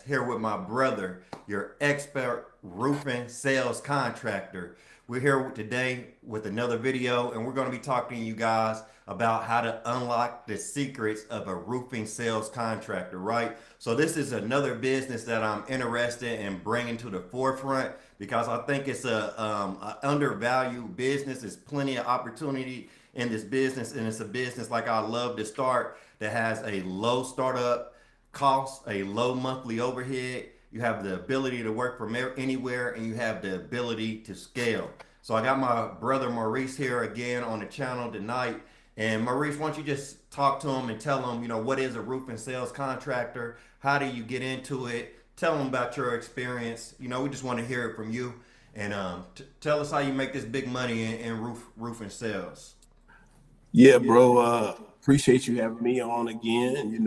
Here with my brother, your expert roofing sales contractor. We're here today with another video, and we're going to be talking to you guys about how to unlock the secrets of a roofing sales contractor, right? So this is another business that I'm interested in bringing to the forefront because I think it's a undervalued business. There's plenty of opportunity in this business, and it's a business like I love to start that has a low startup costs, a low monthly overhead. You have the ability to work from anywhere, and you have the ability to scale. So I got my brother Maurice here again on the channel tonight. And Maurice, why don't you just talk to him and tell him, what is a roofing sales contractor? How do you get into it? Tell him about your experience. We just want to hear it from you. And tell us how you make this big money in roofing sales. Yeah, bro. Appreciate you having me on again.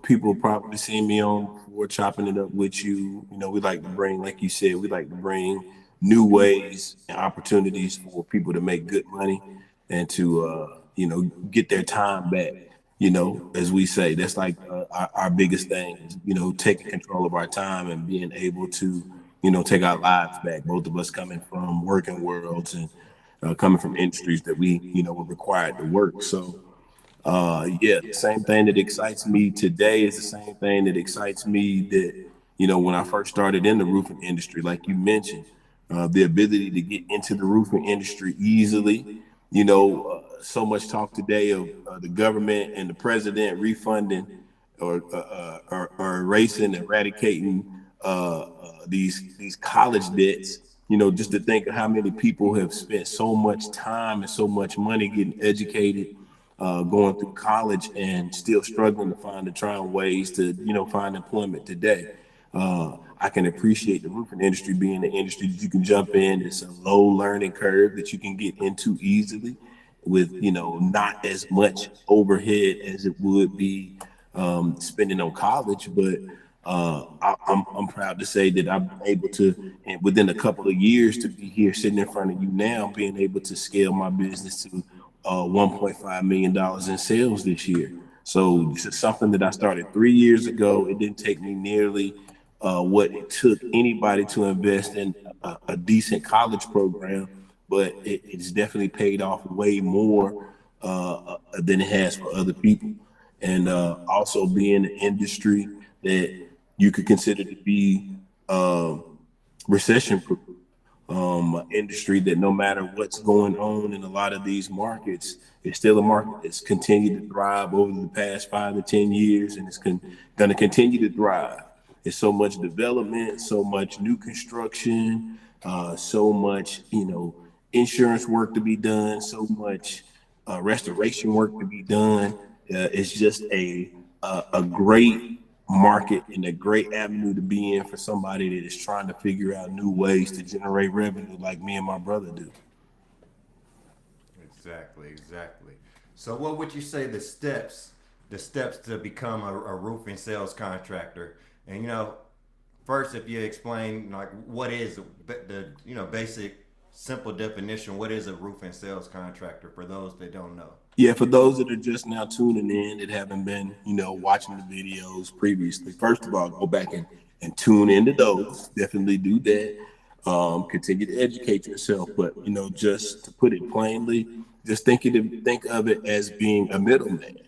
People probably seen me on before chopping it up with you. We like to bring, like you said, we like to bring new ways and opportunities for people to make good money and to, get their time back. As we say, that's like our biggest thing is, taking control of our time and being able to, take our lives back. Both of us coming from working worlds and coming from industries that we, were required to work. So, yeah, the same thing that excites me today is the same thing that excites me that, when I first started in the roofing industry, like you mentioned, the ability to get into the roofing industry easily. So much talk today of the government and the president refunding or erasing, eradicating these college debts. Just to think of how many people have spent so much time and so much money getting educated, going through college and still struggling to find and trying ways to, find employment today. I can appreciate the roofing industry being an industry that you can jump in. It's a low learning curve that you can get into easily with, not as much overhead as it would be spending on college. But I'm proud to say that I've been able to, and within a couple of years, to be here sitting in front of you now, being able to scale my business to $1.5 million in sales this year. So this is something that I started 3 years ago. It didn't take me nearly what it took anybody to invest in a decent college program, but it's definitely paid off way more than it has for other people. And also being an industry that you could consider to be recession-proof, industry that no matter what's going on in a lot of these markets, it's still a market that's continued to thrive over the past 5 to 10 years, and it's going to continue to thrive. There's so much development, so much new construction, so much, insurance work to be done, so much restoration work to be done. It's just a great market and a great avenue to be in for somebody that is trying to figure out new ways to generate revenue like me and my brother do. Exactly, exactly. So what would you say the steps to become a roofing sales contractor? And first, if you explain like what is the basic simple definition, what is a roofing sales contractor for those that don't know? Yeah, for those that are just now tuning in that haven't been, watching the videos previously, first of all, go back and tune into those. Definitely do that. Continue to educate yourself. But, just to put it plainly, just think of it as being a middleman.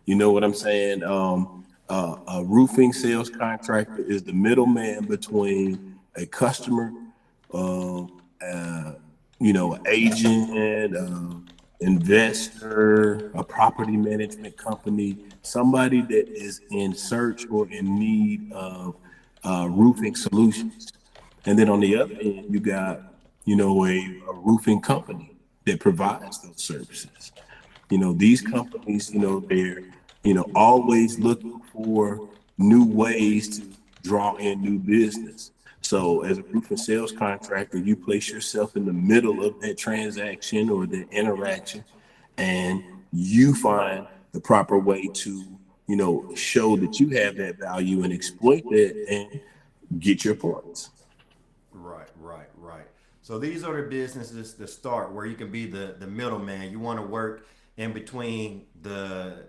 You know what I'm saying? A roofing sales contractor is the middleman between a customer, agent, investor, a property management company, somebody that is in search or in need of roofing solutions. And then on the other end, you got, a roofing company that provides those services. These companies, they're, always looking for new ways to draw in new business. So as a roofing sales contractor, you place yourself in the middle of that transaction or the interaction, and you find the proper way to, show that you have that value and exploit that and get your points. Right, right, right. So these are the businesses to start where you can be the middleman. You want to work in between the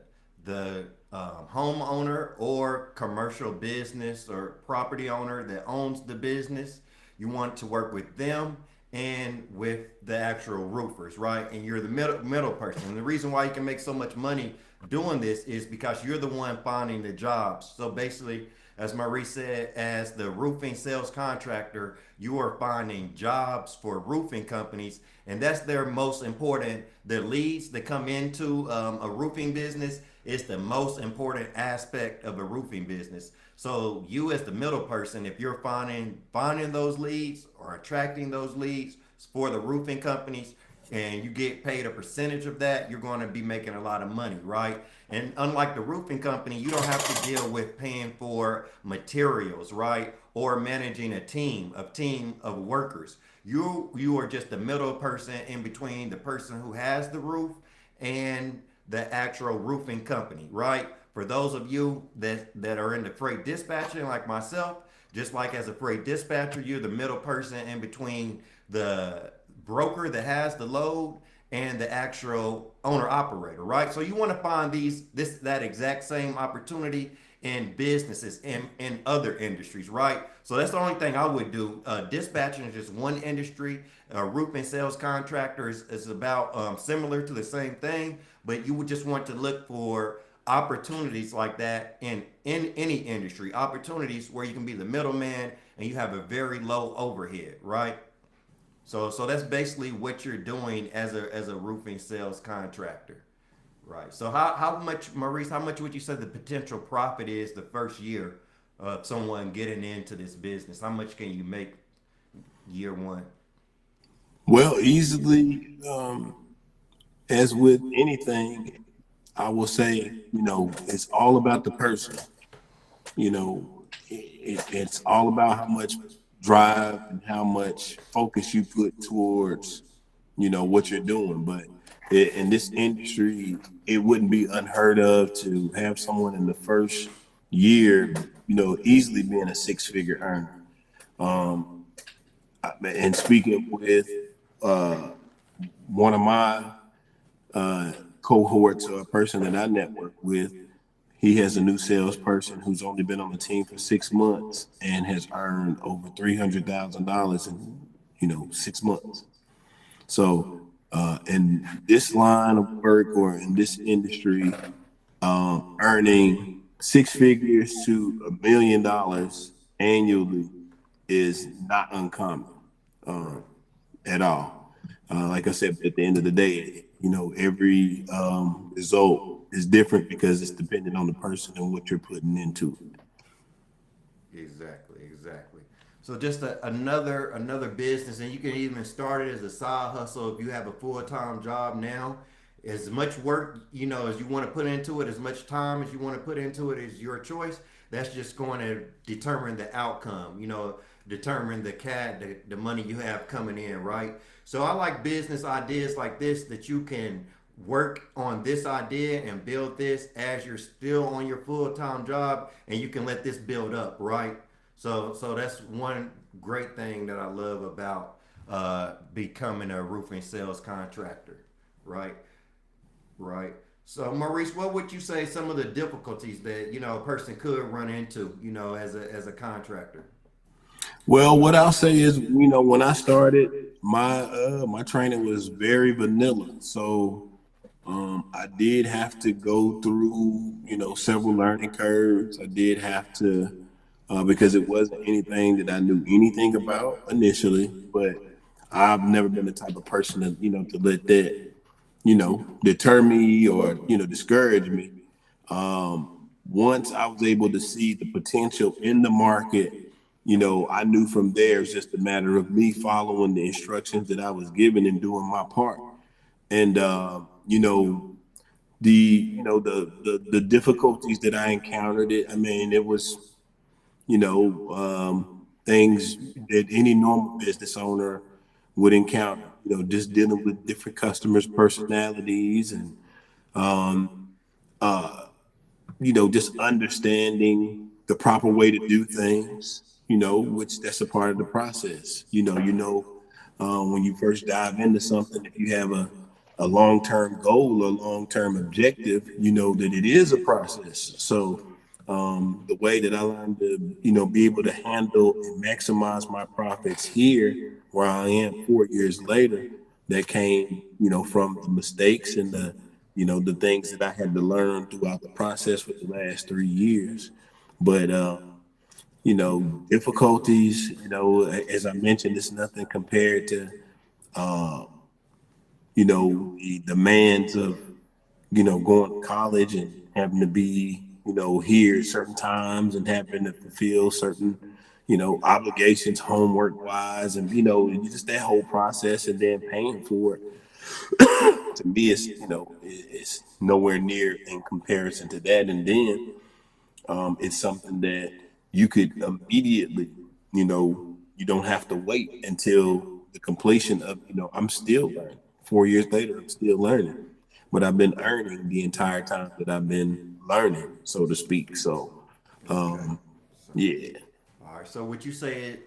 homeowner or commercial business or property owner that owns the business. You want to work with them and with the actual roofers, right? And you're the middle person. And the reason why you can make so much money doing this is because you're the one finding the jobs. So basically, as Maurice said, as the roofing sales contractor, you are finding jobs for roofing companies, and that's their most important. The leads that come into a roofing business is the most important aspect of a roofing business. So you, as the middle person, if you're finding those leads or attracting those leads for the roofing companies, and you get paid a percentage of that, you're going to be making a lot of money, right? And unlike the roofing company, you don't have to deal with paying for materials, right? Or managing a team of workers. You are just the middle person in between the person who has the roof and the actual roofing company, right? For those of you that are into freight dispatching like myself, just like as a freight dispatcher, you're the middle person in between the broker that has the load and the actual owner operator, right? So you want to find that exact same opportunity in businesses in other industries, right? So that's the only thing I would do. Dispatching is just one industry. Roofing sales contractor is about similar to the same thing, but you would just want to look for opportunities like that in any industry. Opportunities where you can be the middleman and you have a very low overhead, right? So that's basically what you're doing as a roofing sales contractor, right? So how much, Maurice? How much would you say the potential profit is the first year of someone getting into this business? How much can you make year one? Well, easily, as with anything, I will say, it's all about the person. It's all about how much drive and how much focus you put towards, what you're doing. But in this industry, it wouldn't be unheard of to have someone in the first year, easily being a six-figure earner. And speaking with uh, one of my cohorts or a person that I network with, he has a new salesperson who's only been on the team for 6 months and has earned over $300,000 in 6 months. So in this line of work or in this industry, earning six figures to $1 million annually is not uncommon at all. Like I said, at the end of the day, every result is different because it's dependent on the person and what you're putting into it. Exactly, exactly. So just another business, and you can even start it as a side hustle if you have a full time job now. As much work as you want to put into it, as much time as you want to put into it is your choice. That's just going to determine the outcome. Determine the money you have coming in, right? So I like business ideas like this that you can work on this idea and build this as you're still on your full-time job, and you can let this build up, right? So that's one great thing that I love about becoming a roofing sales contractor, right? Right. So Maurice, what would you say some of the difficulties that a person could run into, as a contractor? Well, what I'll say is, when I started, my training was very vanilla. So I did have to go through, several learning curves. I did have to, because it wasn't anything that I knew anything about initially. But I've never been the type of person to, to let that, deter me or, discourage me. Once I was able to see the potential in the market, I knew from there it's just a matter of me following the instructions that I was given and doing my part. And the difficulties that I encountered, it was things that any normal business owner would encounter. Just dealing with different customers' personalities and just understanding the proper way to do things, which that's a part of the process. When you first dive into something, if you have a long-term goal or long-term objective, that it is a process. So the way that I learned to, be able to handle and maximize my profits here, where I am 4 years later, that came, from the mistakes and the things that I had to learn throughout the process for the last 3 years. But difficulties, as I mentioned, it's nothing compared to, the demands of going to college and having to be, here at certain times and having to fulfill certain, obligations homework wise and, just that whole process and then paying for it. To me, it's nowhere near in comparison to that. And then it's something that you could immediately, you don't have to wait until the completion of, I'm still learning. 4 years later, I'm still learning, but I've been earning the entire time that I've been learning, so to speak. So, Okay. So, yeah. all right. So would you say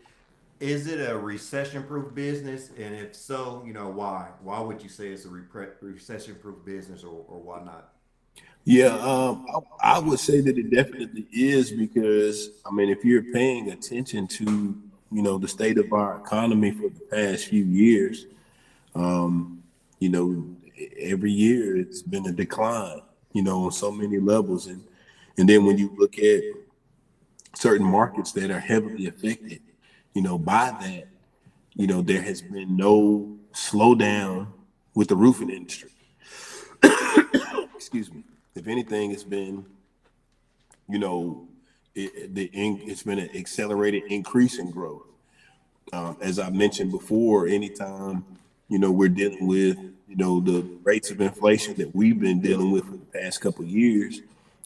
is it a recession-proof business? And if so, why? Why would you say it's a recession-proof business, or why not? Yeah, I would say that it definitely is because I mean, if you're paying attention to the state of our economy for the past few years, you know, every year it's been a decline, on so many levels, and then when you look at certain markets that are heavily affected, by that, there has been no slowdown with the roofing industry. Excuse me. If anything, it's been you know, it's been an accelerated increase in growth. As I mentioned before, anytime we're dealing with the rates of inflation that we've been dealing with for the past couple of years,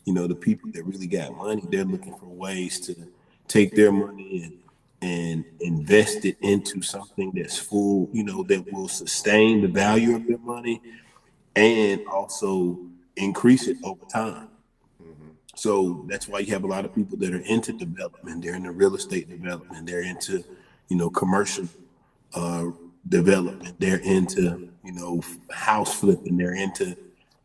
the people that really got money, they're looking for ways to take their money and invest it into something that's full, that will sustain the value of their money and also increase it over time. So that's why you have a lot of people that are into development. They're into real estate development. They're into, commercial uh, development. They're into, house flipping. They're into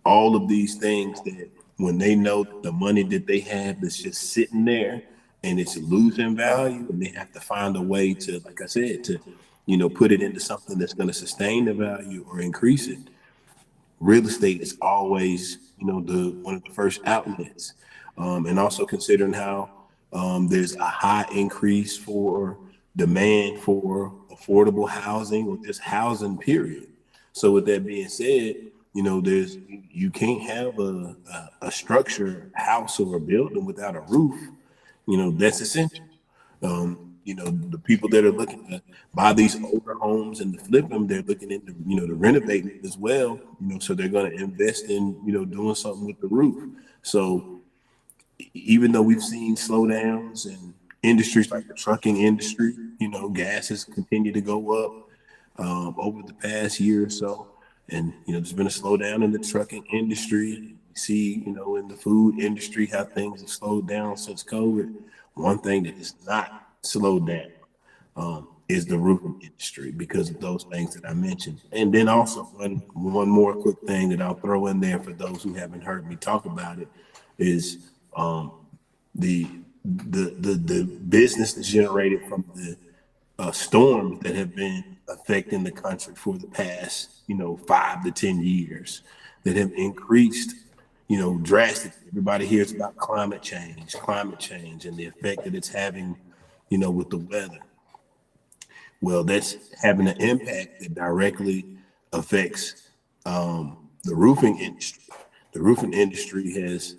all of these things that when they know the money that they have that's just sitting there and it's losing value and they have to find a way to, like I said, to, put it into something that's going to sustain the value or increase it. Real estate is always, the one of the first outlets. And also considering how there's a high increase for demand for affordable housing or just housing, period. So with that being said, there's you can't have a structure, house or a building without a roof. That's essential. The people that are looking to buy these older homes and to flip them, they're looking into, to renovate it as well, so they're going to invest in, doing something with the roof. So even though we've seen slowdowns in industries like the trucking industry, gas has continued to go up over the past year or so. And, there's been a slowdown in the trucking industry. You see, in the food industry, how things have slowed down since COVID. One thing that has not slowed down is the roofing industry because of those things that I mentioned. And then also one more quick thing that I'll throw in there for those who haven't heard me talk about it is the the business that's generated from the storms that have been affecting the country for the past 5 to 10 years that have increased drastically. Everybody hears about climate change and the effect that it's having with the weather. Well, that's having an impact that directly affects the roofing industry. The roofing industry has,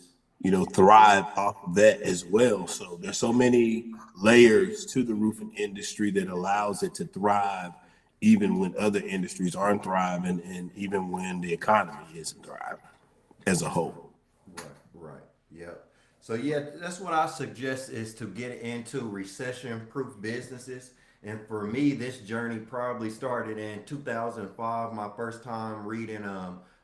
thrived off of that as well. So there's so many layers to the roofing industry that allows it to thrive, even when other industries aren't thriving, and even when the economy isn't thriving as a whole. Right, right. Yep. So yeah, that's what I suggest is to get into recession-proof businesses. And for me, this journey probably started in 2005. My first time reading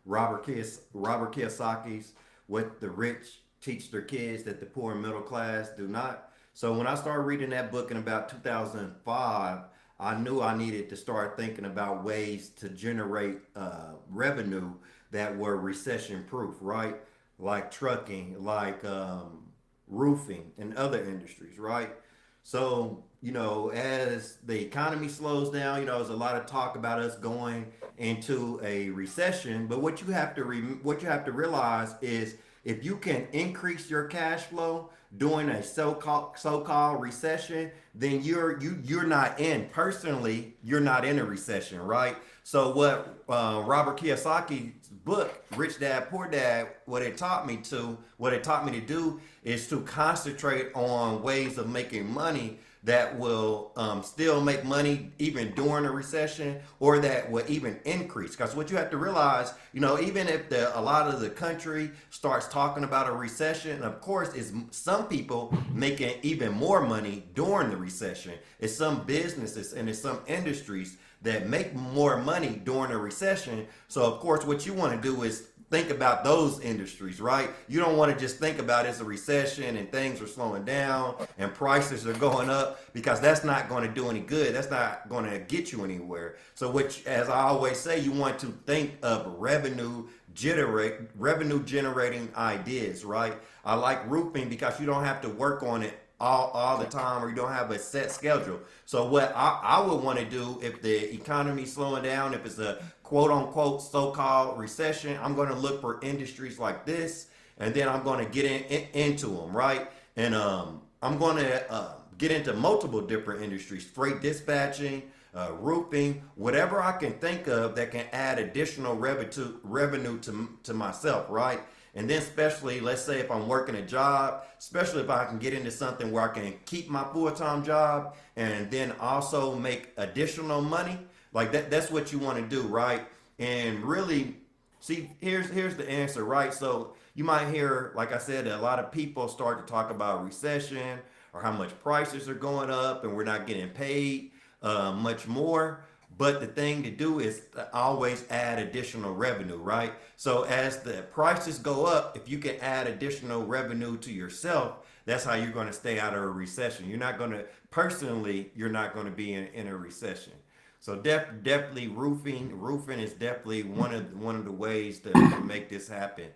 Robert Kiyosaki's "What the Rich Teach Their Kids That the Poor and Middle Class Do Not." So when I started reading that book in about 2005, I knew I needed to start thinking about ways to generate revenue that were recession proof, right? Like trucking, like roofing, and other industries, right? So, as the economy slows down, there's a lot of talk about us going into a recession. But what you have to realize is if you can increase your cash flow during a so-called recession, then you're not in personally. You're not in a recession, right? So Robert Kiyosaki's book, Rich Dad Poor Dad, what it taught me to do is to concentrate on ways of making money that will still make money even during a recession, or that will even increase. Because what you have to realize, even if a lot of the country starts talking about a recession, of course, is some people making even more money during the recession. It's some businesses and it's some industries that make more money during a recession. So of course, what you want to do is think about those industries, right? You don't want to just think about it's a recession and things are slowing down and prices are going up, because that's not going to do any good. That's not going to get you anywhere. So as I always say, you want to think of revenue generating ideas, right? I like roofing because you don't have to work on it all the time, or you don't have a set schedule. So what I would want to do, if the economy's slowing down, if it's a quote unquote so-called recession, I'm going to look for industries like this, and then I'm going to get into them, right? And I'm going to get into multiple different industries: freight dispatching, roofing, whatever I can think of that can add additional revenue to myself, right? And then especially, let's say if I'm working a job, especially if I can get into something where I can keep my full-time job and then also make additional money, like that's what you want to do, right? And really, see, here's the answer, right? So you might hear, like I said, a lot of people start to talk about recession, or how much prices are going up and we're not getting paid much more. But the thing to do is to always add additional revenue, right? So as the prices go up, if you can add additional revenue to yourself, that's how you're going to stay out of a recession. You're not going to be in a recession. So definitely roofing is definitely one of the ways to make this happen.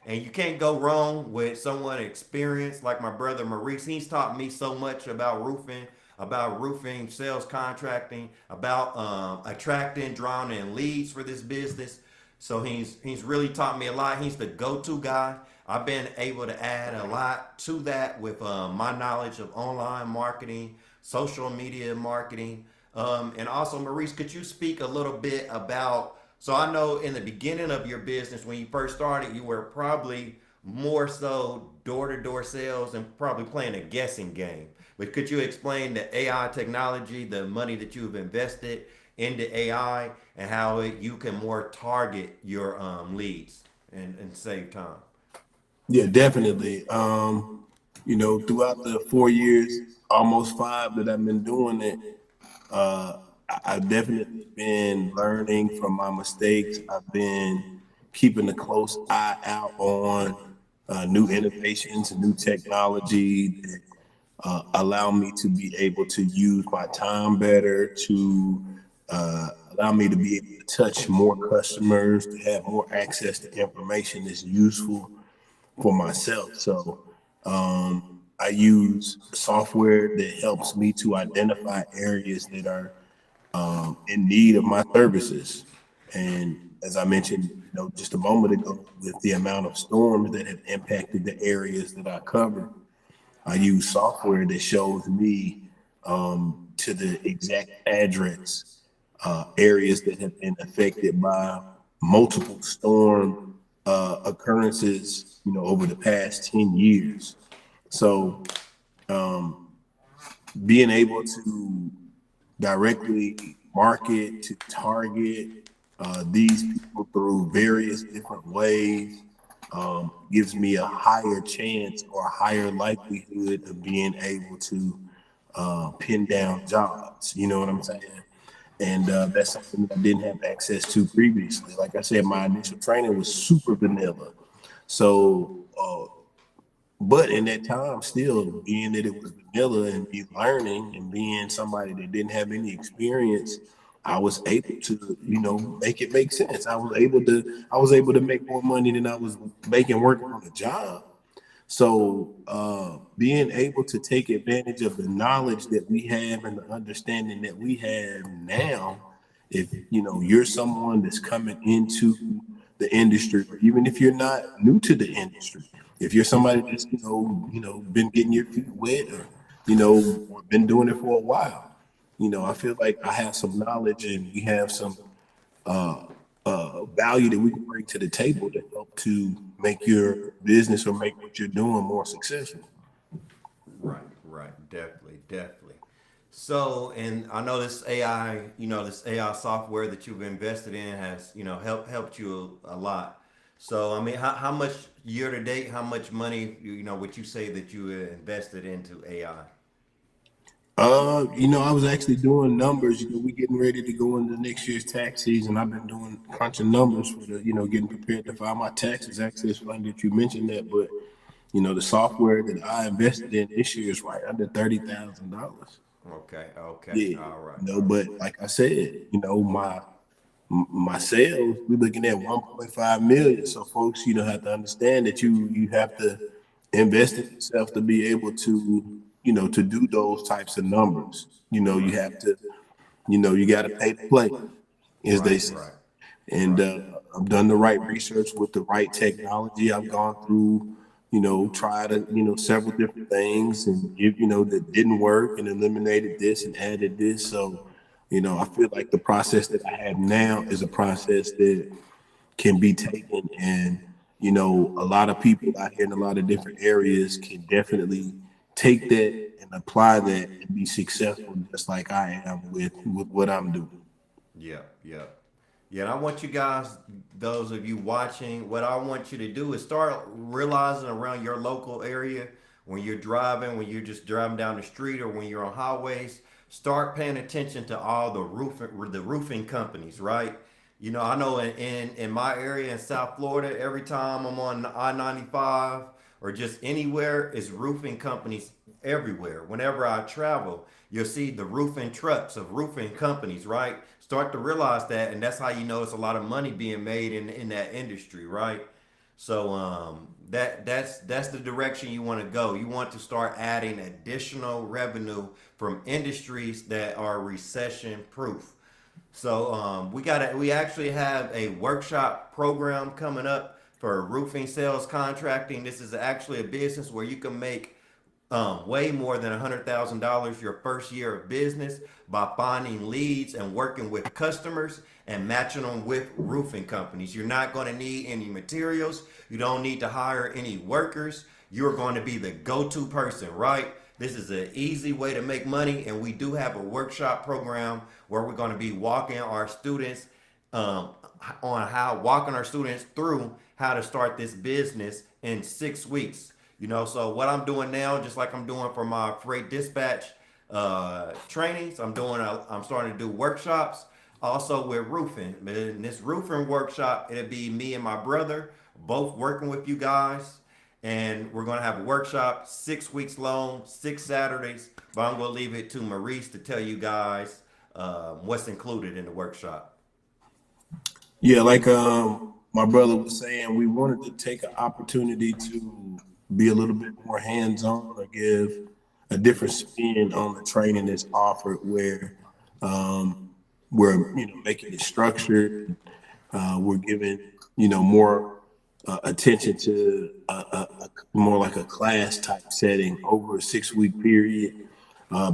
And you can't go wrong with someone experienced like my brother Maurice. He's taught me so much about roofing, sales contracting, about attracting, drawing in leads for this business. So he's really taught me a lot. He's the go-to guy. I've been able to add a lot to that with my knowledge of online marketing, social media marketing. And also, Maurice, could you speak a little bit about, so I know in the beginning of your business, when you first started, you were probably more so door-to-door sales and probably playing a guessing game. But could you explain the AI technology, the money that you've invested into AI, and how you can more target your leads and save time? Yeah, definitely. Throughout the 4 years, almost five that I've been doing it, I've definitely been learning from my mistakes. I've been keeping a close eye out on new innovations and new technology that allow me to be able to use my time better, to allow me to be able to touch more customers, to have more access to information that's useful for myself. So I use software that helps me to identify areas that are in need of my services. And as I mentioned, just a moment ago, with the amount of storms that have impacted the areas that I cover, I use software that shows me to the exact address areas that have been affected by multiple storm occurrences, over the past 10 years. So being able to directly market, to target these people through various different ways gives me a higher chance or a higher likelihood of being able to pin down jobs. You know what I'm saying? And that's something that I didn't have access to previously. Like I said, my initial training was super vanilla. So But in that time, still being that it was vanilla and me learning and being somebody that didn't have any experience, I was able to, make it make sense. I was able to make more money than I was making working on a job. So being able to take advantage of the knowledge that we have and the understanding that we have now, if you're someone that's coming into the industry, or even if you're not new to the industry, if you're somebody that's been getting your feet wet, or been doing it for a while, I feel like I have some knowledge and we have some value that we can bring to the table to help to make your business or make what you're doing more successful. Right, right, definitely, definitely. So, and I know this AI, this AI software that you've invested in has, helped you a lot. So, I mean, how much year to date, how much money, would you say that you invested into AI? I was actually doing numbers. We getting ready to go into next year's tax season. I've been doing crunching numbers for getting prepared to file my taxes. Actually, it's funny that you mentioned that, but the software that I invested in this year is right under $30,000. Okay, okay, Yeah, all right, but like I said, my sales, we're looking at 1.5 million. So folks, have to understand that you have to invest in yourself to be able to, to do those types of numbers. You have to, you got to pay to play, as right, they say. right, And right, I've done the right research with the right technology. I've gone through, tried, several different things, and that didn't work, and eliminated this and added this. So, I feel like the process that I have now is a process that can be taken, and a lot of people out here in a lot of different areas can definitely take that and apply that and be successful, just like I am with what I'm doing. yeah, yeah. Yeah, and I want you guys, those of you watching, what I want you to do is start realizing around your local area when you're driving, when you're just driving down the street, or when you're on highways, start paying attention to all the roofing companies, right? I know in my area in South Florida, every time I'm on I-95 or just anywhere, is roofing companies everywhere. Whenever I travel, you'll see the roofing trucks of roofing companies, right? Start to realize that, and that's how you know it's a lot of money being made in that industry, right? So that's the direction you want to go. You want to start adding additional revenue from industries that are recession proof. So we actually have a workshop program coming up for roofing sales contracting. This is actually a business where you can make way more than $100,000 your first year of business by finding leads and working with customers and matching them with roofing companies. You're not going to need any materials. You don't need to hire any workers. You're going to be the go-to person, right? This is an easy way to make money, and we do have a workshop program where we're going to be um, walking our students through how to start this business in 6 weeks. So what I'm doing now, just like I'm doing for my freight dispatch trainings, I'm starting to do workshops also with roofing. In this roofing workshop, it'll be me and my brother both working with you guys, and we're gonna have a workshop 6 weeks long, 6 Saturdays. But I'm gonna leave it to Maurice to tell you guys what's included in the workshop. Yeah, like my brother was saying, we wanted to take an opportunity to be a little bit more hands-on or give a different spin on the training that's offered, where we're making it structured. We're giving more attention to more like a class type setting over a 6 week period.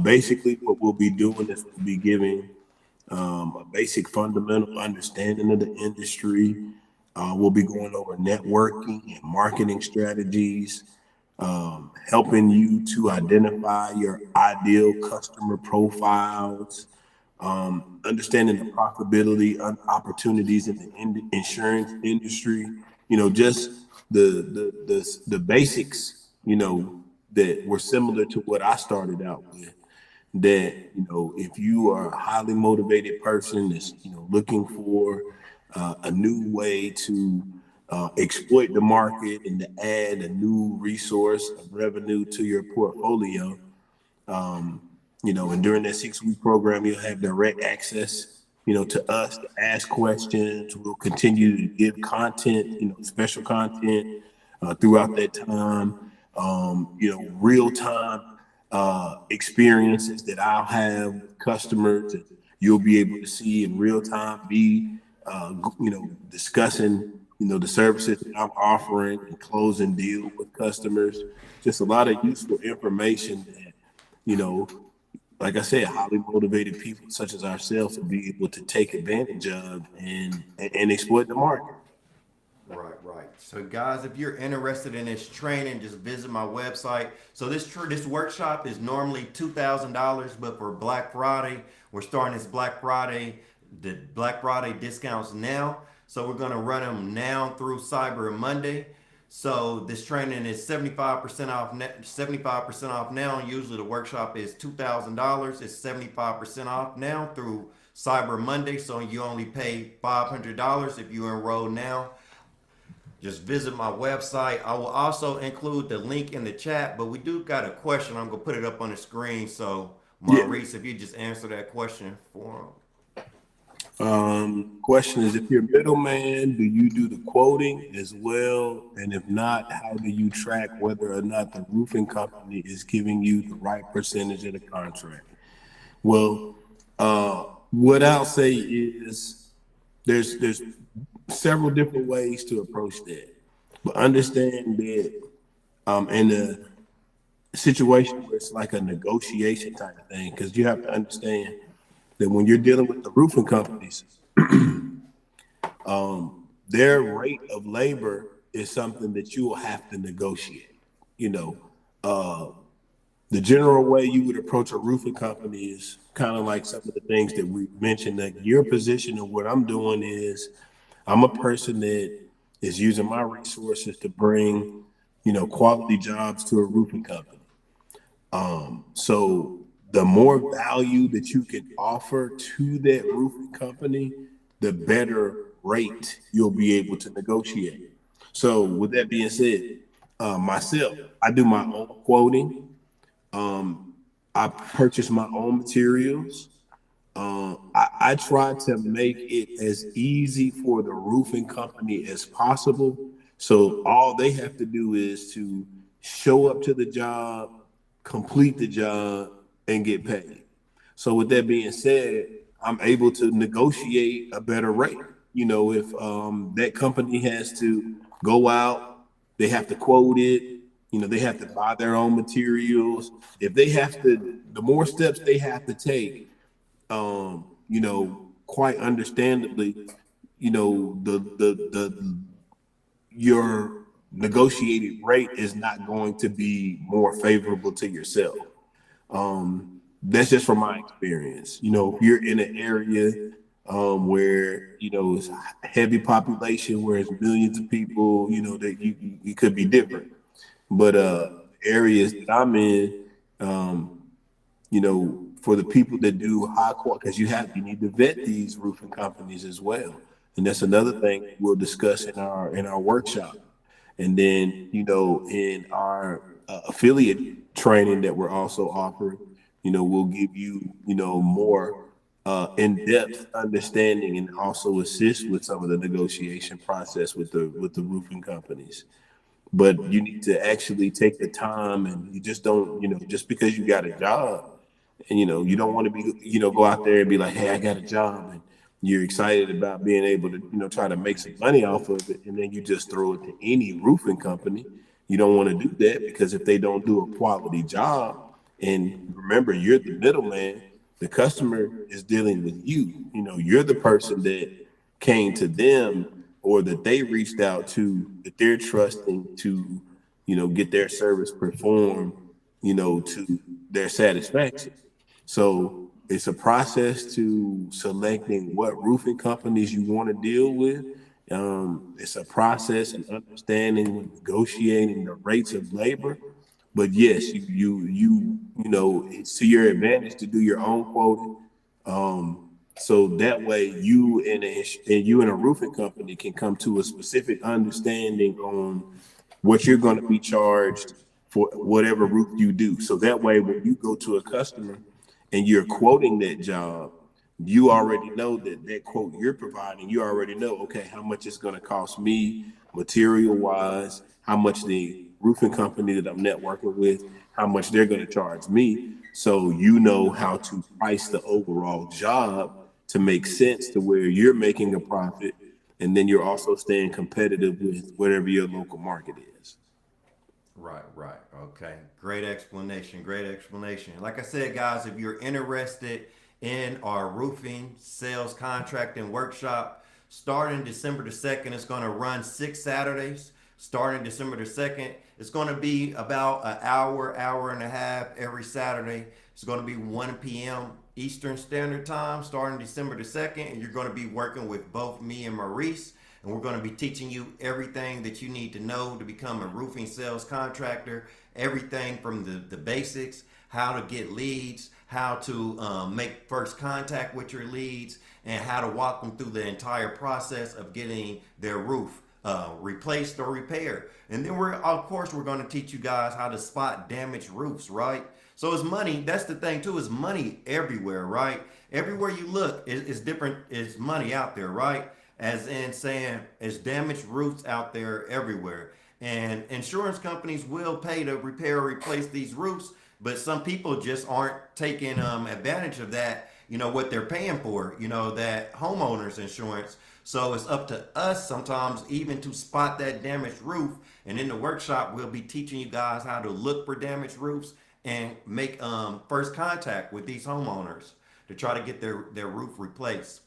Basically, what we'll be doing is we'll be giving a basic fundamental understanding of the industry. We'll be going over networking and marketing strategies, helping you to identify your ideal customer profiles, understanding the profitability and opportunities in the insurance industry. Just the basics. That were similar to what I started out with. That if you are a highly motivated person that's looking for a new way to exploit the market and to add a new resource of revenue to your portfolio. And during that 6-week program, you'll have direct access, to us to ask questions. We'll continue to give content, special content throughout that time. Real time experiences that I'll have with customers that you'll be able to see in real time, discussing, the services that I'm offering and closing deals with customers. Just a lot of useful information that, like I said, highly motivated people such as ourselves will be able to take advantage of and exploit the market. Right. So, guys, if you're interested in this training, just visit my website. So, this workshop is normally $2,000, but for Black Friday, we're starting this Black Friday, the Black Friday discounts now. So, we're going to run them now through Cyber Monday. So, this training is 75% off. 75% off now. Usually, the workshop is $2,000. It's 75% off now through Cyber Monday. So, you only pay $500 if you enroll now. Just visit my website. I will also include the link in the chat, but we do got a question. I'm going to put it up on the screen. So, Maurice, if you just answer that question for him. Question is, if you're a middleman, do you do the quoting as well? And if not, how do you track whether or not the roofing company is giving you the right percentage of the contract? Well, what I'll say is there's several different ways to approach that, but understand that in a situation where it's like a negotiation type of thing, because you have to understand that when you're dealing with the roofing companies, their rate of labor is something that you will have to negotiate. The general way you would approach a roofing company is kind of like some of the things that we mentioned. That your position of what I'm doing is, I'm a person that is using my resources to bring, quality jobs to a roofing company. So the more value that you can offer to that roofing company, the better rate you'll be able to negotiate. So with that being said, myself, I do my own quoting. I purchase my own materials. I try to make it as easy for the roofing company as possible. So all they have to do is to show up to the job, complete the job, and get paid. So with that being said, I'm able to negotiate a better rate. If that company has to go out, they have to quote it, they have to buy their own materials. If they have to, the more steps they have to take, quite understandably, the your negotiated rate is not going to be more favorable to yourself. That's just from my experience. If you're in an area where it's heavy population, where it's millions of people, that you could be different. But areas that I'm in, for the people that do high quality, because you need to vet these roofing companies as well, and that's another thing we'll discuss in our workshop. And then in our affiliate training that we're also offering, we'll give you more in-depth understanding and also assist with some of the negotiation process with the roofing companies. But you need to actually take the time, and you just don't, just because you got a job, and you don't want to be, go out there and be like, hey, I got a job, and you're excited about being able to, try to make some money off of it, and then you just throw it to any roofing company. You don't want to do that, because if they don't do a quality job, and remember, you're the middleman, the customer is dealing with you. You're the person that came to them, or that they reached out to, that they're trusting to, get their service performed, to their satisfaction. So it's a process to selecting what roofing companies you want to deal with. It's a process and understanding and negotiating the rates of labor. But yes, it's to your advantage to do your own quoting. So that way you and a roofing company can come to a specific understanding on what you're going to be charged for whatever roof you do. So that way, when you go to a customer and you're quoting that job, you already know that that quote you're providing, you already know, okay, how much it's going to cost me material wise, how much the roofing company that I'm networking with, how much they're going to charge me. So you know how to price the overall job to make sense to where you're making a profit. And then you're also staying competitive with whatever your local market is. Right, right. Okay. Great explanation. Great explanation. Like I said, guys, if you're interested in our roofing sales contracting workshop, starting December the 2nd, it's going to run 6 Saturdays. Starting December the 2nd, it's going to be about an hour, hour and a half every Saturday. It's going to be 1 p.m. Eastern Standard Time starting December the 2nd. And you're going to be working with both me and Maurice. And we're going to be teaching you everything that you need to know to become a roofing sales contractor. Everything from the basics, how to get leads, how to make first contact with your leads, and how to walk them through the entire process of getting their roof replaced or repaired. And then of course, we're going to teach you guys how to spot damaged roofs, right? So it's money. That's the thing too. Is money everywhere, right? Everywhere you look, is different. Is money out there, right? As in saying, it's damaged roofs out there everywhere. And insurance companies will pay to repair or replace these roofs, but some people just aren't taking advantage of that, what they're paying for, that homeowners insurance. So it's up to us sometimes even to spot that damaged roof. And in the workshop, we'll be teaching you guys how to look for damaged roofs and make first contact with these homeowners to try to get their roof replaced.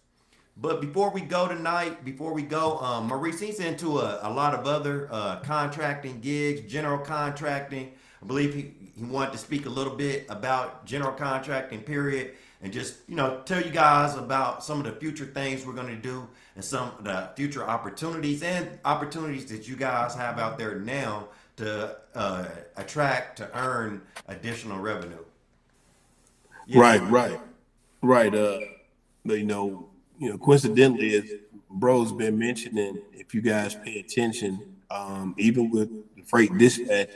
But before we go tonight, Maurice, he's into a lot of other contracting gigs, general contracting. I believe he wanted to speak a little bit about general contracting, period, and just, tell you guys about some of the future things we're going to do and some of the future opportunities that you guys have out there now to to earn additional revenue. Yeah, Right, right, right. But, coincidentally, as bro's been mentioning, if you guys pay attention, even with the freight dispatch,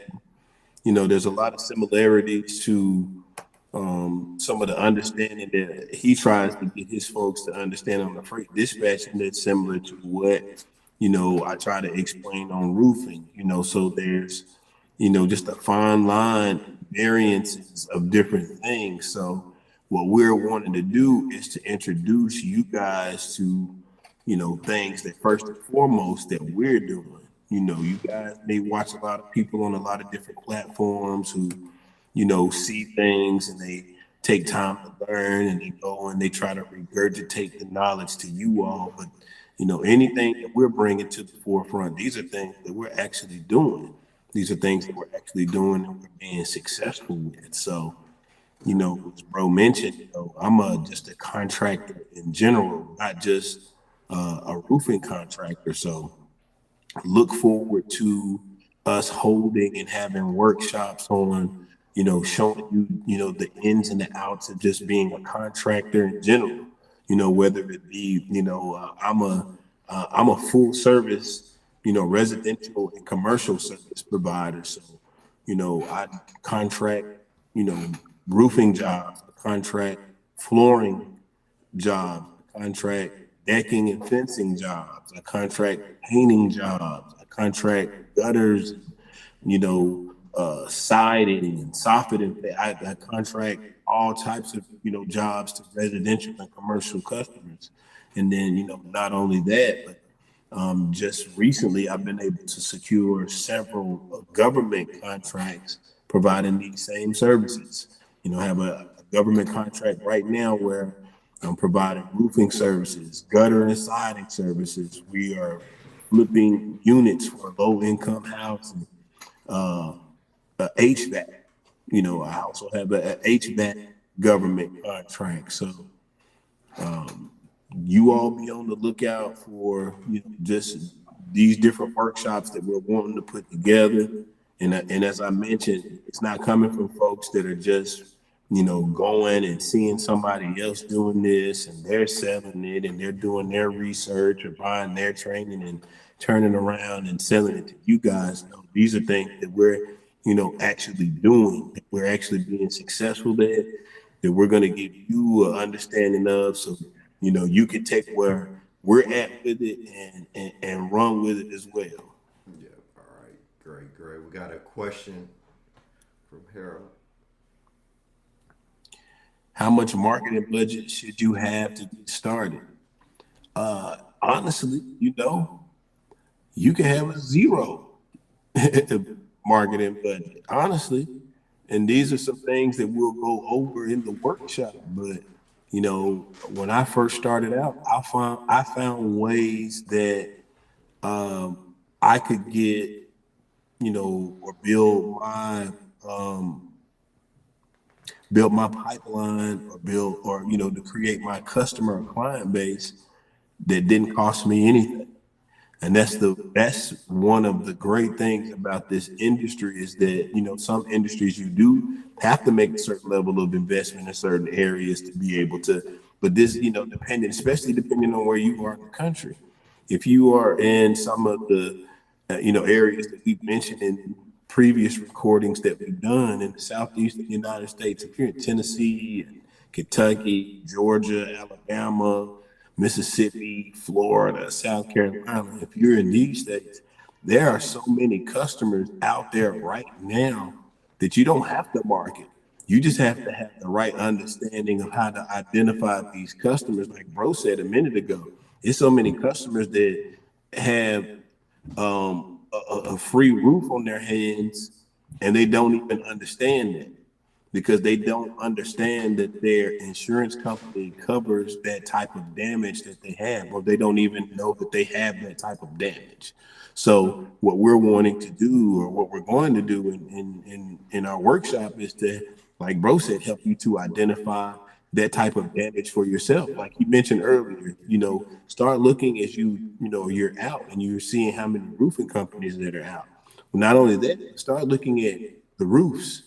there's a lot of similarities to some of the understanding that he tries to get his folks to understand on the freight dispatching that's similar to what, I try to explain on roofing, so there's, just a fine line variances of different things. So what we're wanting to do is to introduce you guys to, things that first and foremost that we're doing. You guys may watch a lot of people on a lot of different platforms who, see things and they take time to learn and they go and they try to regurgitate the knowledge to you all. But, anything that we're bringing to the forefront, these are things that we're actually doing. These are things that we're actually doing and we're being successful with. So, as bro mentioned, I'm just a contractor in general, not just a roofing contractor. So look forward to us holding and having workshops on, showing you, the ins and the outs of just being a contractor in general. Whether it be, I'm a full service, residential and commercial service provider. So, I contract, you know, roofing jobs, I contract flooring jobs, I contract decking and fencing jobs, I contract painting jobs, I contract gutters, siding and soffit. I contract all types of, jobs to residential and commercial customers. And then, not only that, but just recently, I've been able to secure several government contracts providing these same services. I have a government contract right now where I'm providing roofing services, gutter and siding services. We are flipping units for low-income housing, HVAC. I also have a HVAC government contract. So you all be on the lookout for just these different workshops that we're wanting to put together. And as I mentioned, it's not coming from folks that are just going and seeing somebody else doing this and they're selling it and they're doing their research or buying their training and turning around and selling it to you guys. No, these are things that we're, actually doing, that we're actually being successful at, that we're going to give you an understanding of so, you can take where we're at with it and run with it as well. Yeah. All right. Great. Great. We got a question from Harold. How much marketing budget should you have to get started? Honestly, you can have a zero marketing budget, honestly. And these are some things that we'll go over in the workshop. But when I first started out, I found ways that I could get, or um, build my pipeline or build or to create my customer or client base that didn't cost me anything. And that's one of the great things about this industry is that some industries you do have to make a certain level of investment in certain areas to be able to. But this especially depending on where you are in the country. If you are in some of the areas that we've mentioned in previous recordings that we've done in the southeastern United States, if you're in Tennessee, Kentucky, Georgia, Alabama, Mississippi, Florida, South Carolina, if you're in these states, there are so many customers out there right now that you don't have to market. You just have to have the right understanding of how to identify these customers. Like Bro said a minute ago, there's so many customers that have a free roof on their hands and they don't even understand that because they don't understand that their insurance company covers that type of damage that they have, or they don't even know that they have that type of damage. So what we're wanting to do, or what we're going to do in our workshop, is to, like Bro said, help you to identify that type of damage for yourself. Like you mentioned earlier, start looking as you're out and you're seeing how many roofing companies that are out. Not only that, start looking at the roofs.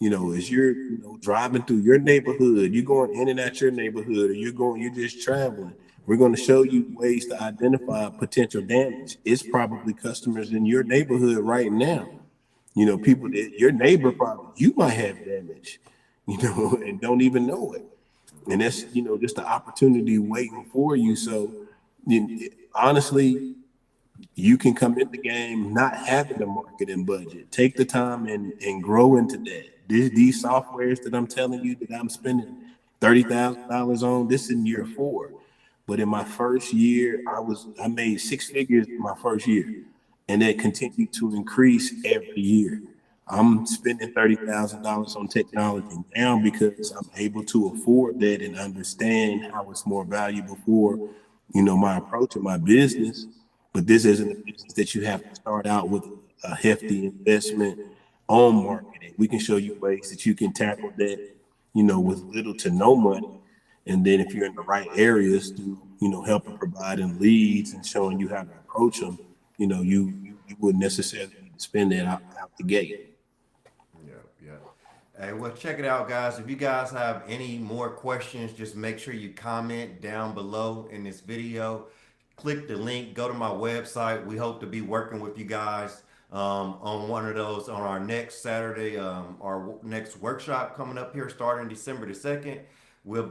As you're driving through your neighborhood, you're going in and out your neighborhood, or you're just traveling. We're going to show you ways to identify potential damage. It's probably customers in your neighborhood right now. People that your neighbor probably you might have damage, and don't even know it. And that's just the opportunity waiting for you. So honestly, you can come in the game not having a marketing budget. Take the time and grow into that. These softwares that I'm telling you that I'm spending $30,000 on, this in year 4. But in my first year, I made 6 figures in my first year, and that continued to increase every year. I'm spending $30,000 on technology now because I'm able to afford that and understand how it's more valuable for my approach of my business. But this isn't a business that you have to start out with a hefty investment on marketing. We can show you ways that you can tackle that, with little to no money. And then if you're in the right areas to, helping providing leads and showing you how to approach them, you wouldn't necessarily need to spend that out the gate. Yep, yep. Hey, well, check it out, guys. If you guys have any more questions, just make sure you comment down below in this video. Click the link, go to my website. We hope to be working with you guys on one of those on our next Saturday, our next workshop coming up here starting December the 2nd. We'll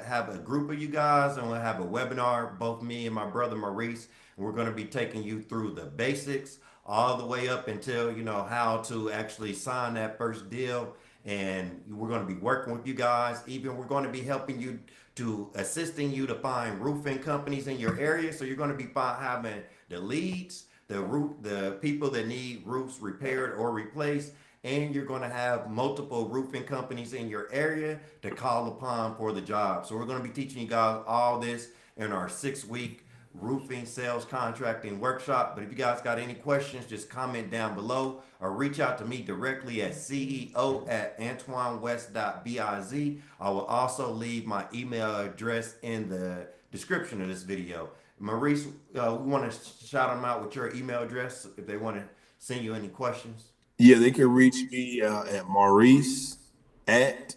have a group of you guys and we'll have a webinar, both me and my brother Maurice. And we're going to be taking you through the basics all the way up until how to actually sign that first deal. And we're going to be working with you guys. Even we're going to be helping you to assisting you to find roofing companies in your area. So you're going to be having the leads, the people that need roofs repaired or replaced, and you're going to have multiple roofing companies in your area to call upon for the job. So we're going to be teaching you guys all this in our 6-week roofing sales contracting workshop. But if you guys got any questions, just comment down below or reach out to me directly at ceo@antoinewest.biz. I will also leave my email address in the description of this video. Maurice, we want to shout them out with your email address if they want to send you any questions. Yeah, they can reach me at Maurice at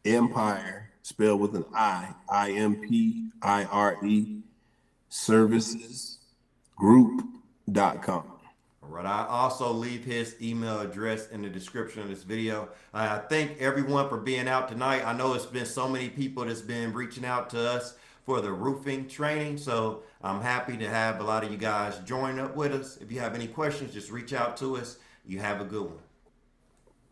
Empire, spelled with an IMPIRE, servicesgroup.com. All right. I also leave his email address in the description of this video. I thank everyone for being out tonight. I know it's been so many people that's been reaching out to us for the roofing training. So I'm happy to have a lot of you guys join up with us. If you have any questions, just reach out to us. You have a good one.